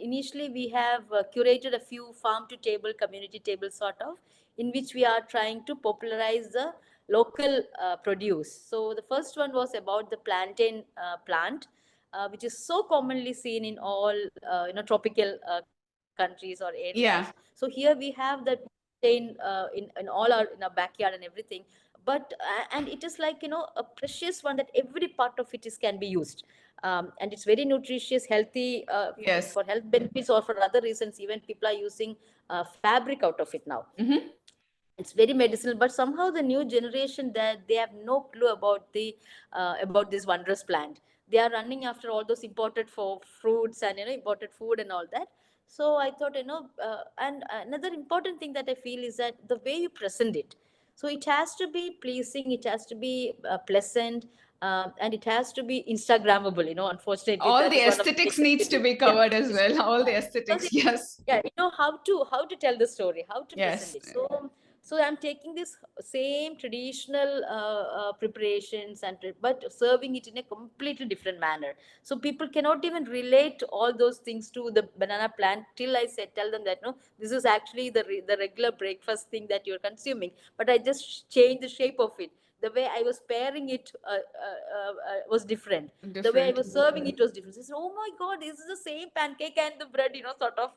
initially we have curated a few farm to table community tables, sort of, in which we are trying to popularize the local produce. So the first one was about the plantain plant, which is so commonly seen in all tropical countries or areas. So Yeah. here we have that plantain in all our in our backyard and everything. But and it is like, a precious one, that every part of it is can be used. And it's very nutritious, healthy, Yes. for health benefits or for other reasons. Even people are using fabric out of it now. Hmm. It's very medicinal, but somehow the new generation, that they have no clue about the about this wondrous plant. They are running after all those imported for fruits and imported food and all that. So I thought, and another important thing that I feel is that the way you present it, so it has to be pleasing, it has to be pleasant, and it has to be instagrammable. Unfortunately, All that the is one of the aesthetics things that needs we to do. be Yeah, covered as well. All yeah, the because aesthetics. Yes. yeah, how to tell the story, how to present Yes. it. So So I'm taking this same traditional preparations but serving it in a completely different manner. So people cannot even relate all those things to the banana plant till I tell them that no, this is actually the regular breakfast thing that you're consuming. But I just changed the shape of it. The way I was pairing it was different. The way I Different. was serving it was different. So I said, oh my God, this is the same pancake and the bread, sort of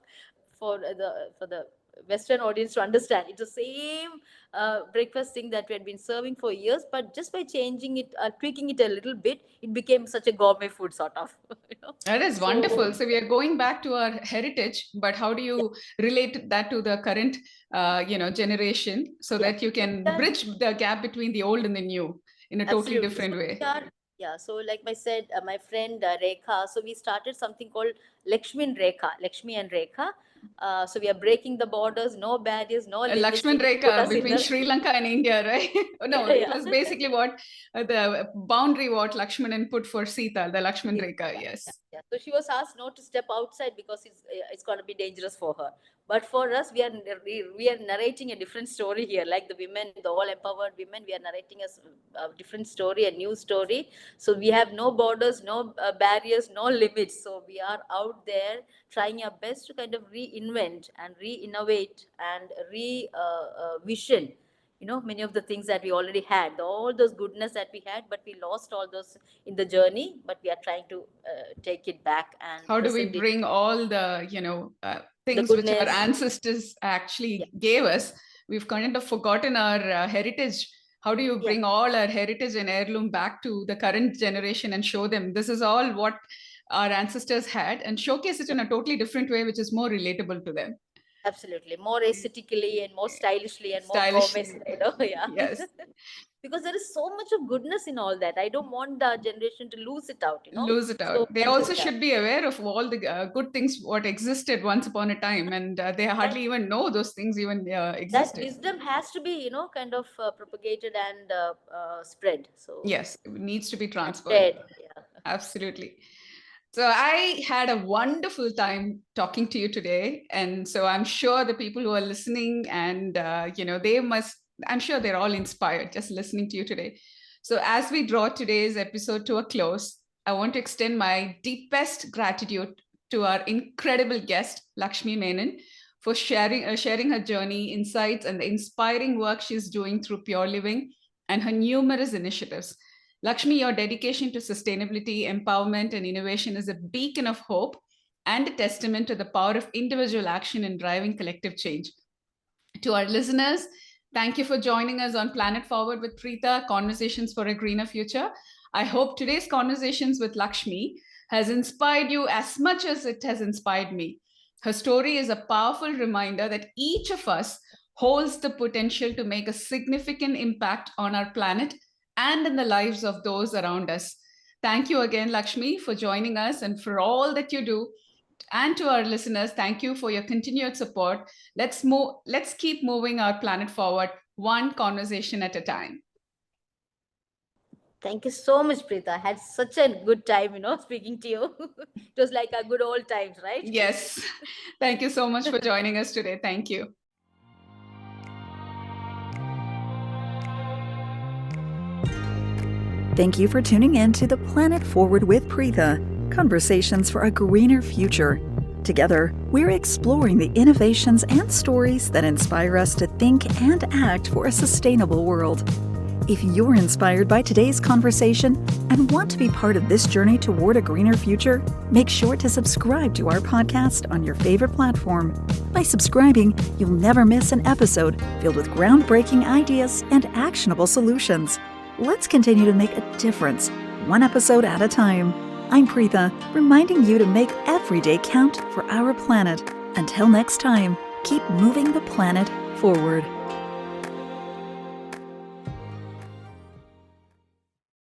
for the Western audience to understand. It's the same breakfast thing that we had been serving for years, but just by changing it, tweaking it a little bit, it became such a gourmet food, sort of. That is wonderful. So So we are going back to our heritage, but how do yeah, you relate that to the current, generation so yeah. that you So can we are bridge the gap between the old and the new in a totally absolutely. different way? Yeah. So like I said, my friend Rekha. So we started something called Lakshmi and Rekha. So we are breaking the borders, no barriers, no limits. Lakshman You just put Rekha us in between the Sri Lanka and India, right? Oh, no, it yeah. was basically what the boundary what Lakshmanan put for Sita, the Lakshman Yeah, Rekha, yeah, yes. yeah. So she was asked not to step outside because it's going to be dangerous for her. But for us, we are narrating a different story here. Like the women, the all empowered women, we are narrating a different story, a new story. So we have no borders, no barriers, no limits. So we are out there trying our best to kind of reinvent and re-innovate and vision, many of the things that we already had, all those goodness that we had, but we lost all those in the journey. But we are trying to take it back and How do we present it, bring all the the things which our goodness. ancestors Yeah, actually gave us? We've kind of forgotten our heritage. How do you yeah, bring all our heritage and heirloom back to the current generation and show them this is all what our ancestors had, and showcase it yeah, in a totally different way which is more relatable to them? absolutely, more aesthetically and more stylishly and more gourmet Stylishly, style. Yeah. yes. Because there is so much of goodness in all that. I don't want the generation to lose it out, Lose it so out. They keep also it up. should be aware of all the good things what existed once upon a time, and they that hardly even know those things even that existed. wisdom has to be, kind of propagated and spread, so Yes, it needs to be and transferred. shared. Yeah. Absolutely. So I had a wonderful time talking to you today, and so I'm sure the people who are listening, and they must. I'm sure they're all inspired just listening to you today. So as we draw today's episode to a close, I want to extend my deepest gratitude to our incredible guest, Lakshmi Menon, for sharing her journey, insights, and the inspiring work she's doing through Pure Living and her numerous initiatives. Lakshmi, your dedication to sustainability, empowerment, and innovation is a beacon of hope and a testament to the power of individual action in driving collective change. To our listeners, thank you for joining us on Planet Forward with Preetha, Conversations for a Greener Future. I hope today's conversations with Lakshmi has inspired you as much as it has inspired me. Her story is a powerful reminder that each of us holds the potential to make a significant impact on our planet and in the lives of those around us. Thank you again, Lakshmi, for joining us and for all that you do. And to our listeners, thank you for your continued support. Let's keep moving our planet forward, one conversation at a time. Thank you so much, Preetha. I had such a good time, speaking to you. It was like a good old times, right? Yes. Thank you so much for joining us today. Thank you. Thank you for tuning in to the Planet Forward with Preetha, Conversations for a Greener Future. Together, we're exploring the innovations and stories that inspire us to think and act for a sustainable world. If you're inspired by today's conversation and want to be part of this journey toward a greener future, make sure to subscribe to our podcast on your favorite platform. By subscribing, you'll never miss an episode filled with groundbreaking ideas and actionable solutions. Let's continue to make a difference, one episode at a time. I'm Preetha, reminding you to make every day count for our planet. Until next time, keep moving the planet forward.